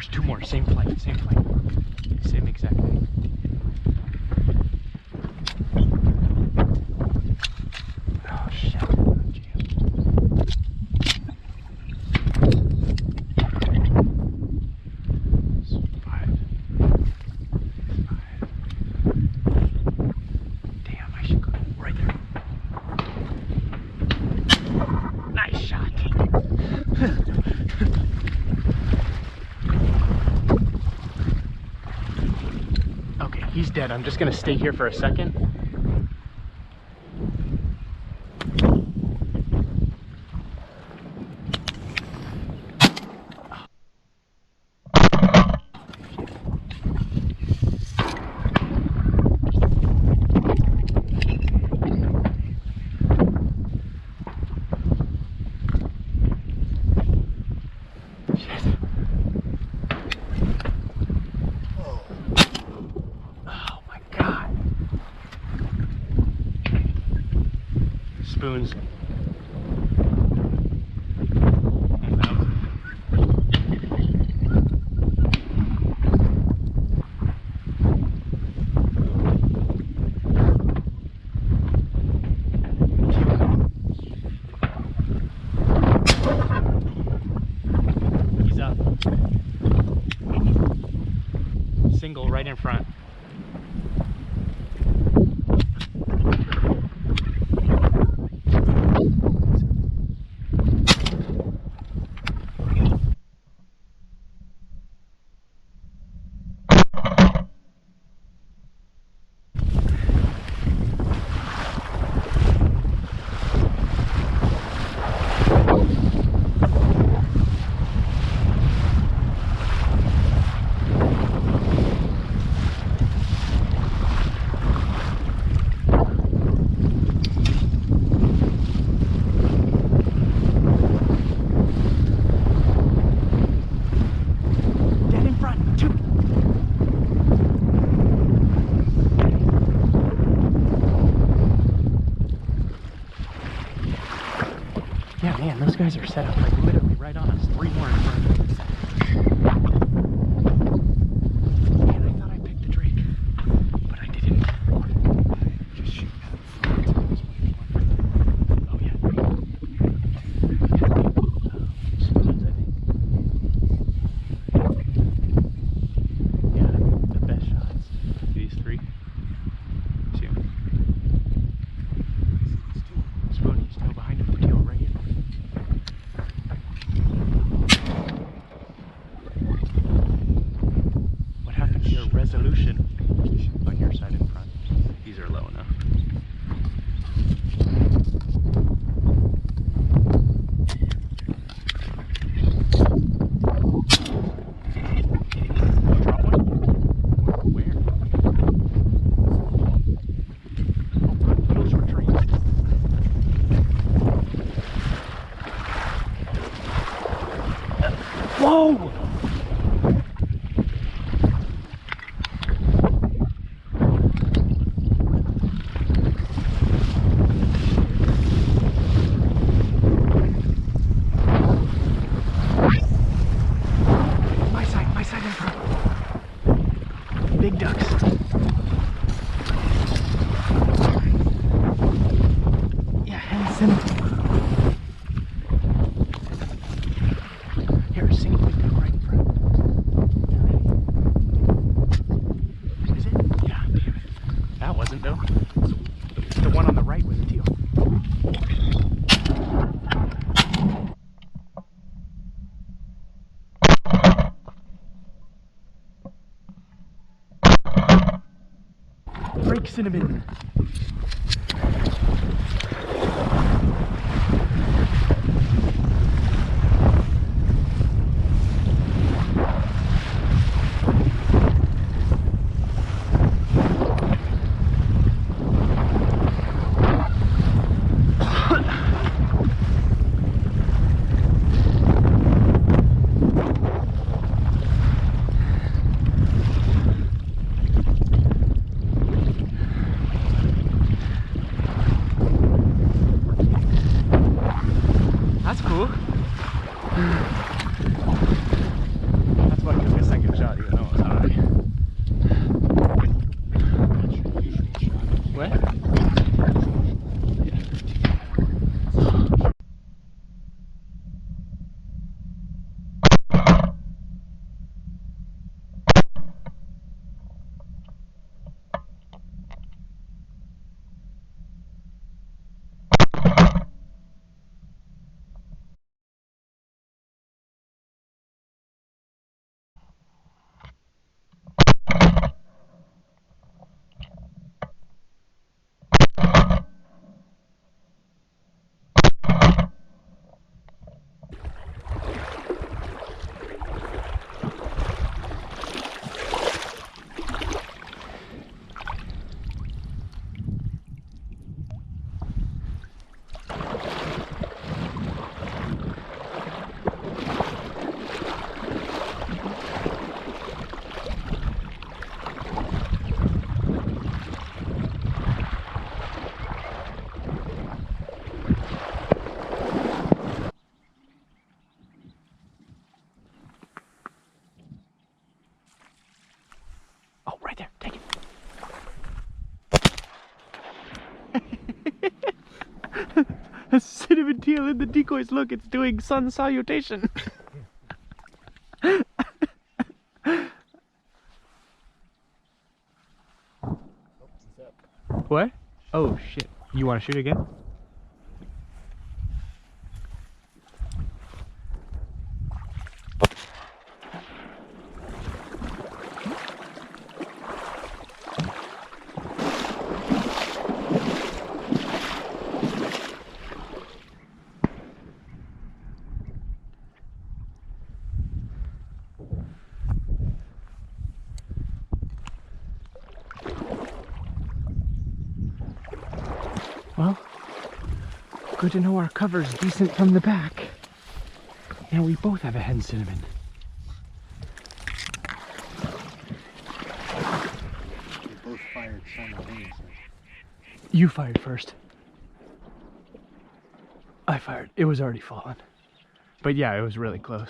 there's two more. Same flight, same flight. Same exact thing. Oh shit. Damn, I should go right there. Nice shot. Okay, he's dead. I'm just gonna stay here for a second. Spoons. He's up. Single right in front. Yeah, man, those guys are set up like literally right on us. Three more in front. Man, I thought I picked the Drake, but I didn't. Just shooting out of front. Oh yeah. Spoons, I think. Yeah, the best shots. These three. See him? Spoon, he's still behind him. The tail right here. What happened to your resolution on your side in front? These are low enough. Drop one? Where? Oh, little short tree. Whoa! My side in front. Big ducks. Yeah, and send it. Here, single big duck right in front. Is it? Yeah, damn it. That wasn't though. The one on the right was a teal. Break cinnamon. That's cool. That's what you're teal in the decoys. Look, it's doing sun salutation. What? Oh shit. You want to shoot again? Well, good to know our cover's decent from the back. And we both have a hen cinnamon. We both fired simultaneously. You fired first. I fired. It was already fallen. But yeah, it was really close.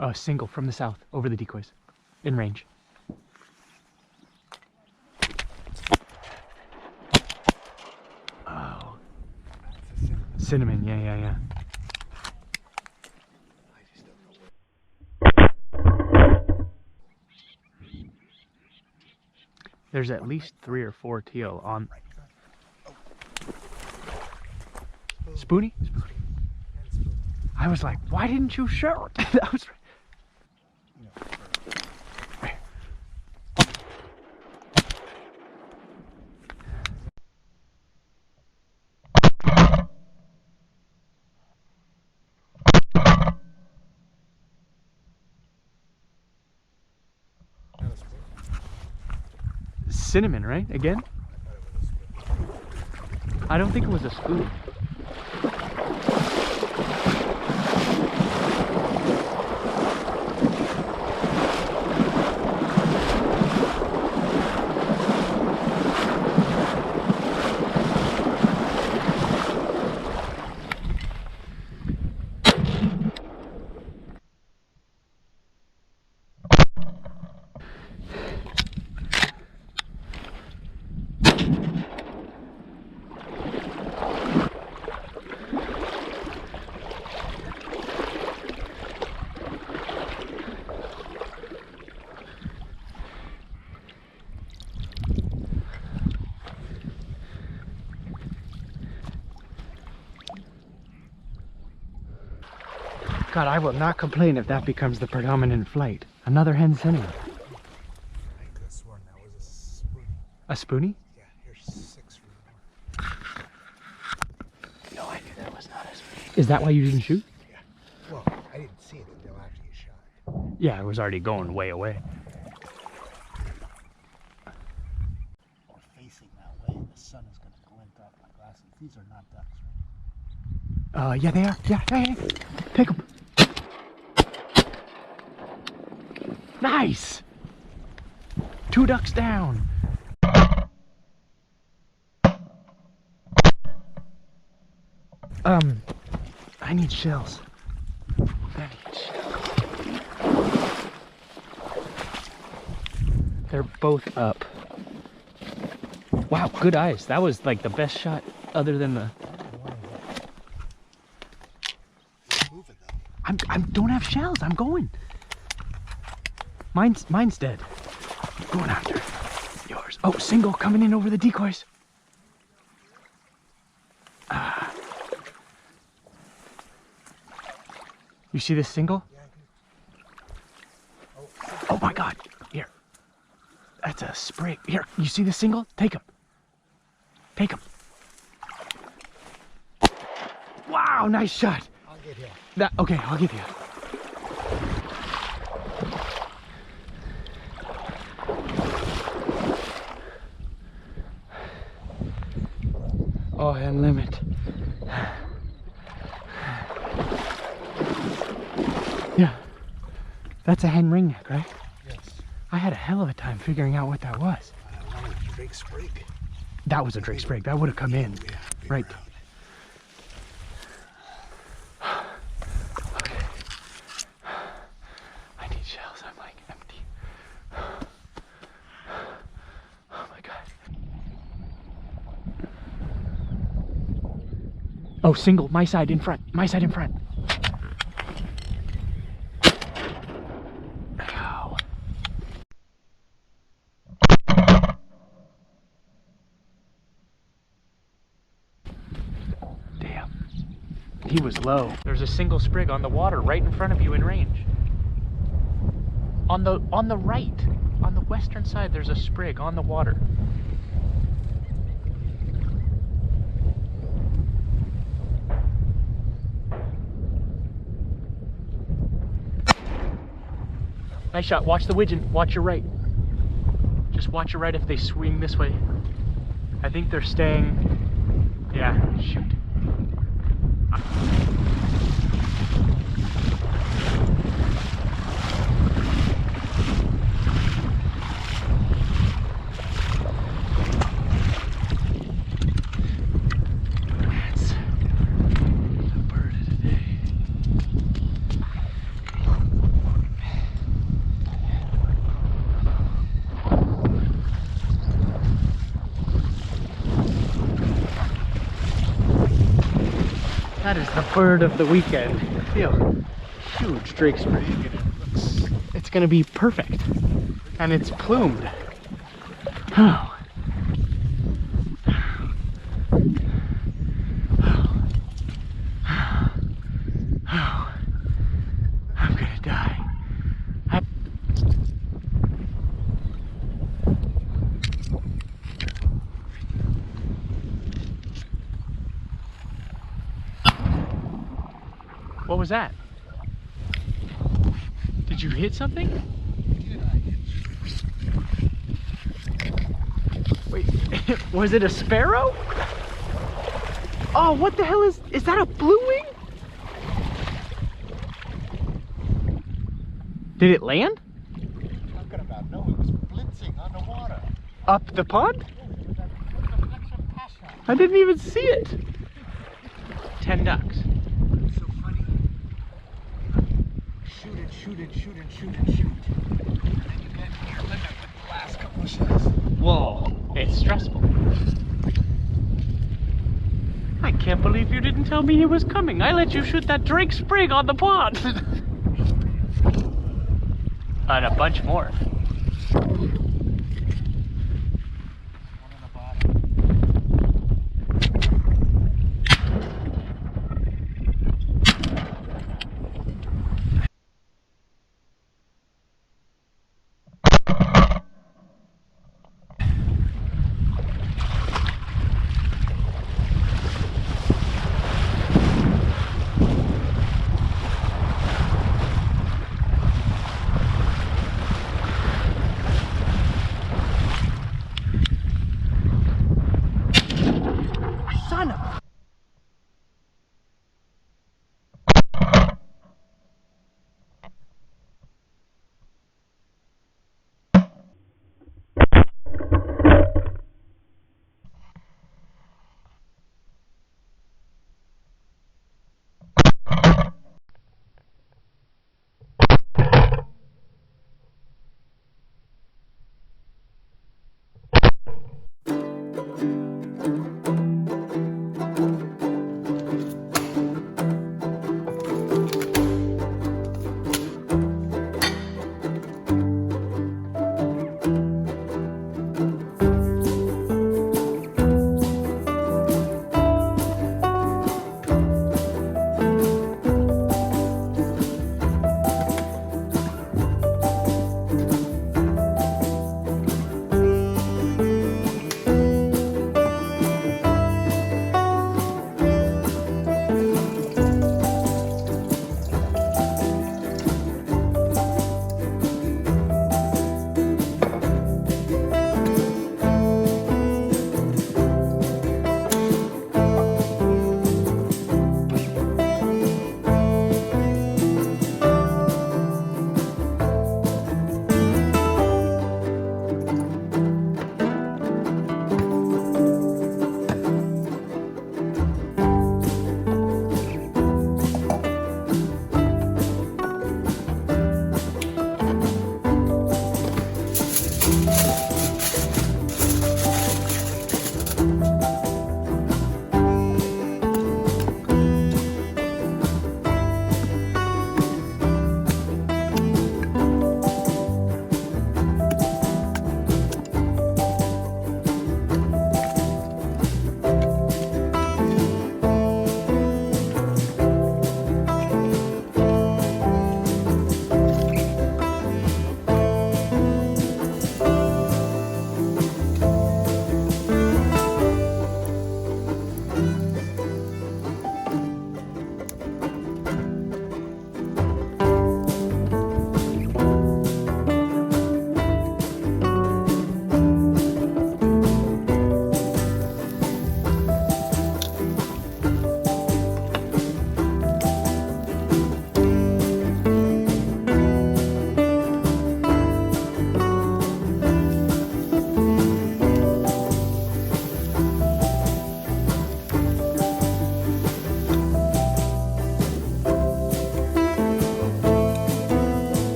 A single from the south, over the decoys, in range. Oh. Cinnamon, yeah. There's at least 3 or 4 teal on. Spoony? I was like, why didn't you shoot? That was right. Cinnamon, right? Again? I don't think it was a spoon. God, I will not complain if that becomes the predominant flight. Another hen cinnamon. I could have sworn that was a spoon. A spoonie? Yeah, here's 6 for you. No, I knew that was not a spoonie. Is that why you didn't shoot? Yeah. Well, I didn't see it until after you shot. Yeah, it was already going way away. Or facing that way, the sun is going to glint off my glasses. These are not ducks, right? Yeah, they are. Yeah, hey, take them. Nice! 2 ducks down. I need shells. They're both up. Wow, good eyes. That was like the best shot other than the... I don't have shells. I'm going. Mine's dead. I'm going after yours. Oh, single coming in over the decoys. You see this single? Oh my God! Here, that's a sprig. Here, you see this single? Take him. Take him. Wow, nice shot. I'll get him. Okay, I'll give you. Oh, and limit. Yeah, that's a hen ringneck, right? Yes. I had a hell of a time figuring out what that was. Drake sprig. That was a Drake sprig. That would have come in. Yeah, Right. round. Okay. I need shells. I'm like empty. Oh my God. Oh, single, my side in front, my side in front. Ow. Damn. He was low. There's a single sprig on the water right in front of you in range. On the right, on the western side, there's a sprig on the water. Nice shot. Watch the widgeon. Watch your right. Just watch your right if they swing this way. I think they're staying. Yeah, shoot. That's the bird of the day. That is the bird of the weekend. Feel huge drake sprig. It's gonna be perfect, and it's plumed. Oh. I'm gonna die. What was that? Did you hit something? Wait, was it a sparrow? Oh, what the hell is that a blue wing? Did it land? Talking about, no, it was blitzing on the water. Up the pond? It was a reflection pass shot. I didn't even see it. 10 ducks. It's so funny. Shoot and shoot and shoot and shoot and shoot. And then you get your limit with the last couple of shots. Whoa, it's stressful. I can't believe you didn't tell me he was coming. I let you shoot that drake sprig on the pond. And a bunch more. One on the bottom. Son of a...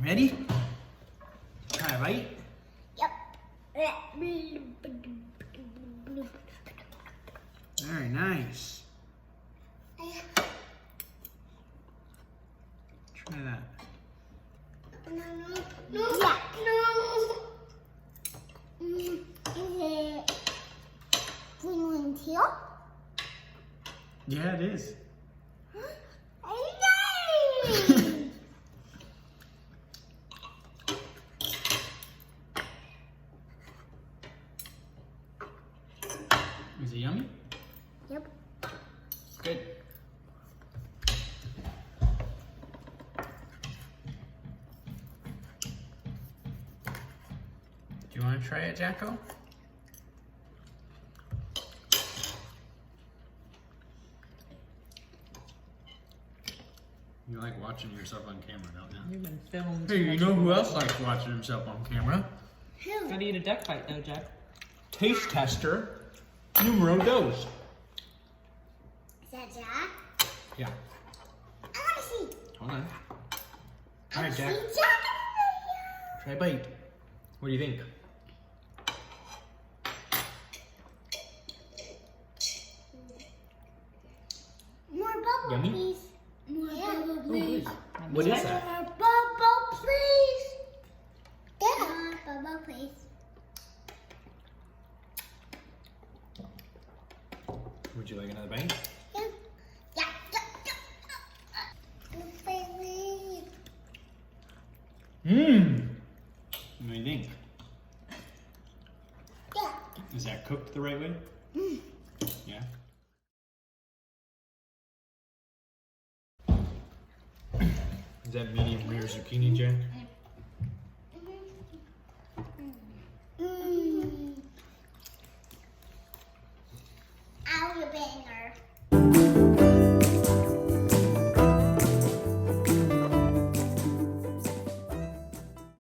Ready? Try a bite? Yep. Very nice. Try that. No. Yeah. No. Is it green and teal? Yeah, it is. Yay! Is it yummy? Yep. Good. Do you want to try it, Jacko? You like watching yourself on camera, don't you? You've been filmed. Hey, you know who else likes watching himself on camera? Who? Gotta eat a duck bite though, Jack. Taste tester, numero dos. Is that Jack? Yeah. I want to see. Hold on. I All right, want to Jack. see Jack. Try a bite. What do you think? More bubble, Yummy? please. More bubble, Oh, please. good. What is that? More bubble, please. Yeah. More bubble, please. Would you like another bite? Yeah. Baby. Mmm. What do you think? Yeah. Is that cooked the right way? Yeah. Is that medium rare zucchini, Jack? Mm. Ow, you banger.